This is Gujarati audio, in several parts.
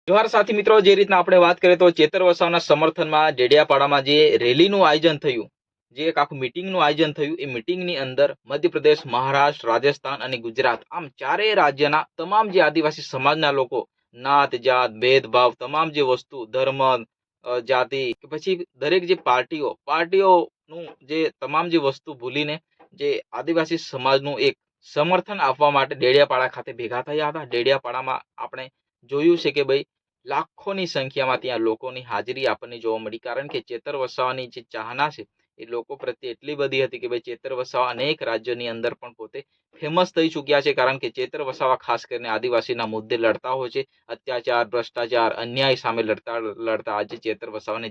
જોહાર સાથી મિત્રો, જે રીતના આપણે વાત કરીએ તો ચેતર વસાવાના સમર્થનમાં ડેડિયાપાડામાં જે રેલીનું આયોજન થયું, જે એક આખું મીટિંગનું આયોજન થયું, એ મીટિંગની અંદર મધ્યપ્રદેશ, મહારાષ્ટ્ર, રાજસ્થાન અને ગુજરાત આમ ચારેય રાજ્યના તમામ જે આદિવાસી સમાજના લોકો નાત જાત ભેદભાવ તમામ જે વસ્તુ ધર્મ જાતિ કે પછી દરેક જે પાર્ટીઓનું જે તમામ જે વસ્તુ ભૂલીને જે આદિવાસી સમાજનું એક સમર્થન આપવા માટે ડેડિયાપાડા ખાતે ભેગા થયા હતા. ડેડિયાપાડામાં આપણે જોયું છે કે ભાઈ લાખોની સંખ્યામાં ત્યાં લોકોની હાજરી આપણને જોવા મળી, કારણ કે ચેતર વસાવાની જે ચાહના છે એ લોકો પ્રત્યે એટલી બધી હતી કે ભાઈ ચેતર વસાવા અનેક રાજ્યોની અંદર પણ પોતે ફેમસ થઈ ચૂક્યા છે, કારણ કે ચેતર વસાવા ખાસ કરીને આદિવાસીના મુદ્દે લડતા હોય છે. અત્યાચાર, ભ્રષ્ટાચાર, અન્યાય સામે લડતા આજે ચેતર વસાવાને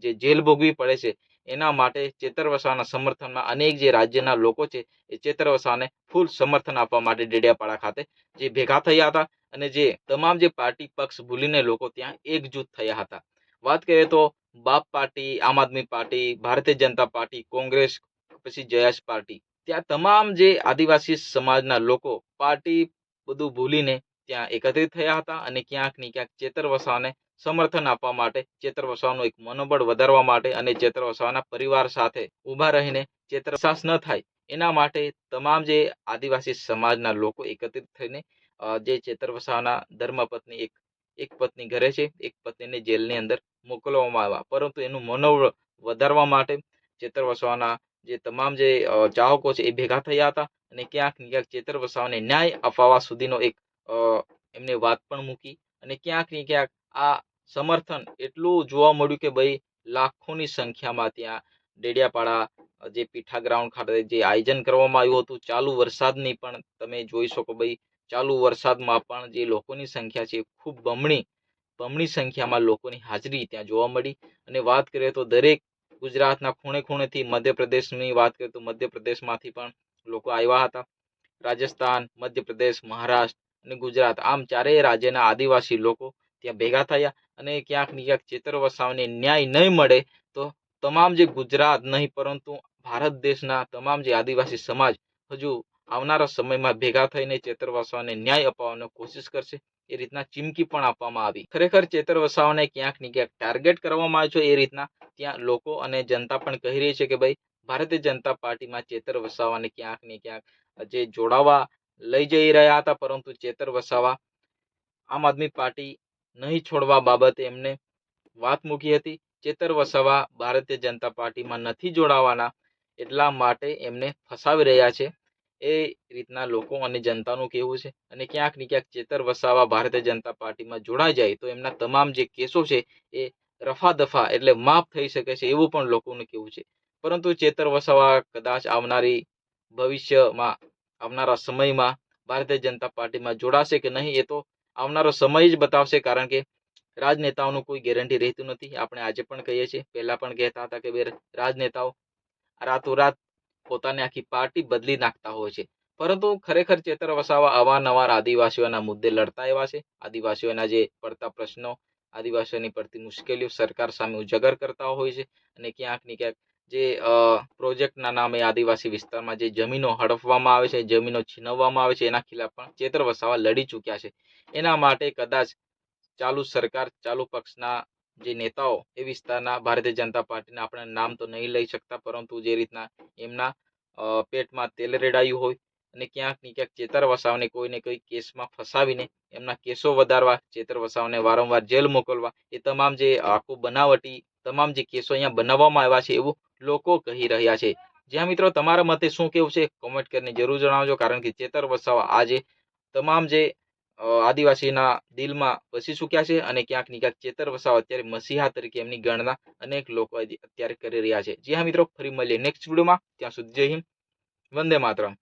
જે જેલ ભોગવી પડે છે, એના માટે ચેતર વસાવાના સમર્થનમાં અનેક જે રાજ્યના લોકો છે એ ચેતર વસાવાને ફૂલ સમર્થન આપવા માટે ડેડિયાપાડા ખાતે જે ભેગા થયા હતા અને જે તમામ જે પાર્ટી પક્ષ ભૂલીને લોકો ત્યાં એકજૂથ થયા હતા. વાત કરીએ તો બાપ પાર્ટી, આમ આદમી પાર્ટી, ભારતીય જનતા પાર્ટી, કોંગ્રેસ, પછી જયાશ પાર્ટી, ત્યાં તમામ જે આદિવાસી સમાજના લોકો પાર્ટી બધું ભૂલીને ત્યાં એકત્રિત થયા હતા અને ક્યાંક ને ક્યાંક ચેતર વસાવાને સમર્થન આપવા માટે, ચેતર વસાવાનું એક મનોબળ વધારવા માટે અને ચેતર વસાવાના પરિવાર સાથે ઊભા રહીને ચેતર વસાસ ન થાય એના માટે તમામ જે આદિવાસી સમાજના લોકો એકત્રિત થઈને જે ચેતર વસાવાના ધર્મપત્ની એક પત્ની ઘરે છે, એક પત્નીને જેલની અંદર મોકલવામાં આવ્યા, પરંતુ એનું મનોબળ વધારવા માટે ચેતર વસાવાના જે તમામ જે ચાહકો છે એ ભેગા થયા હતા અને ક્યાંક ને ક્યાંક ચેતર વસાવાને ન્યાય અપાવવા સુધીનો એક એમને વાત પણ મૂકી અને ક્યાંક ને ક્યાંક આ સમર્થન એટલું જોવા મળ્યું કે ભાઈ લાખોની સંખ્યામાં ત્યાં ડેડિયાપાડા જે પીઠા ગ્રાઉન્ડ ખાતે જે આયોજન કરવામાં આવ્યું હતું, ચાલુ વરસાદની પણ તમે જોઈ શકો ભાઈ, ચાલુ વરસાદમાં પણ જે લોકોની સંખ્યા છે ખૂબ બમણી સંખ્યામાં લોકોની હાજરી ત્યાં જોવા મળી. અને વાત કરીએ તો દરેક ગુજરાતના ખૂણે ખૂણેથી, મધ્યપ્રદેશની વાત કરીએ તો મધ્યપ્રદેશમાંથી પણ લોકો આવ્યા હતા. રાજસ્થાન, મધ્યપ્રદેશ, મહારાષ્ટ્ર અને ગુજરાત આમ ચારેય રાજ્યના આદિવાસી લોકો ત્યાં ભેગા થયા અને ક્યાંક ને ક્યાંક ચેતર વસાવાને ન્યાય નહીં મળે તો તમામ જે ગુજરાત નહીં પરંતુ ભારત દેશના તમામ જે આદિવાસી સમાજ હજુ આવનારા સમયમાં ભેગા થઈને ચેતર વસાવાને ન્યાય અપાવવાનો કોશિશ કરશે. એ રીતના ચીમકી પણ આપવામાં આવી. ખરેખર ચેતર વસાવાને ક્યાંક ને ક્યાંક ટાર્ગેટ કરવામાં આવે છે. એ રીતના ત્યાં લોકો અને જનતા પણ કહી રહી છે કે ભાઈ ભારતીય જનતા પાર્ટીમાં ચેતર વસાવાને ક્યાંક ને ક્યાંક જે જોડાવા લઈ જઈ રહ્યા હતા, પરંતુ ચેતર વસાવા આમ આદમી પાર્ટી નહીં છોડવા બાબતે એમને વાત મૂકી હતી. ચેતર વસાવા ભારતીય જનતા પાર્ટીમાં નથી જોડાવાના, એટલા માટે એમને ફસાવી રહ્યા છે, એ રીતના લોકો અને જનતાનું કહેવું છે. અને ક્યાંક ને ક્યાંક ચેતર વસાવા ભારતીય જનતા પાર્ટીમાં જોડાઈ જાય તો એમના તમામ જે કેસો છે એ રફા દફા એટલે માફ થઈ શકે છે, એવું પણ લોકોનું કહેવું છે. પરંતુ ચેતર વસાવા કદાચ આવનારા સમયમાં ભારતીય જનતા પાર્ટીમાં જોડાશે કે નહીં, એ તો આવનારો સમય જ બતાવશે, કારણ કે રાજનેતાઓનું કોઈ ગેરંટી રહેતું નથી. આપણે આજે પણ કહીએ છીએ, પહેલા પણ કહેતા હતા કે રાજનેતાઓ રાતોરાત પોતાની આખી પાર્ટી બદલી નાખતા હોય છે, પરંતુ ખરેખર ચેતર વસાવા અવારનવાર આદિવાસીઓના મુદ્દે લડતા એવા છે. આદિવાસીઓના જે પડતા પ્રશ્નો, આદિવાસીઓની પડતી મુશ્કેલીઓ સરકાર સામે ઉજાગર કરતા હોય છે અને ક્યાંક ને ક્યાંક જે પ્રોજેક્ટના નામે આદિવાસી વિસ્તારમાં જે જમીનો હડપવામાં આવે છે, જમીનો છીનવવામાં આવે છે, એના ખિલાફ પણ ચેતર વસાવા લડી ચૂક્યા છે. એના માટે કદાચ ચાલુ સરકાર, ચાલુ પક્ષના જે નેતાઓ એ વિસ્તારના ભારતીય જનતા પાર્ટીના આપણે નામ તો નહીં લઈ શકતા, પરંતુ જે રીતના એમના પેટમાં તેલ રેડાયું હોય અને ક્યાંક ને ક્યાંક ચેતર વસાવાને કોઈને કોઈ કેસમાં ફસાવીને એમના કેસો વધારવા, ચેતર વસાવાને વારંવાર જેલ મોકલવા, એ તમામ જે આખું બનાવટી તમામ જે કેસો અહીંયા બનાવવામાં આવ્યા છે એવું લોકો કહી રહ્યા છે. જ્યાં મિત્રો તમારા મતે શું કેવું છે કોમેન્ટ કરીને જરૂર જણાવજો, કારણ કે ચેતર વસાવા આજે તમામ જે આદિવાસીના દિલમાં વસી ચૂક્યા છે અને ક્યાંક ને ક્યાંક ચેતર વસાવા અત્યારે મસીહા તરીકે એમની ગણના અનેક લોકો અત્યારે કરી રહ્યા છે. જી હા મિત્રો, ફરી મળીએ નેક્સ્ટ વિડીયોમાં. ત્યાં સુધી જય હિન્દ, વંદે માતરમ.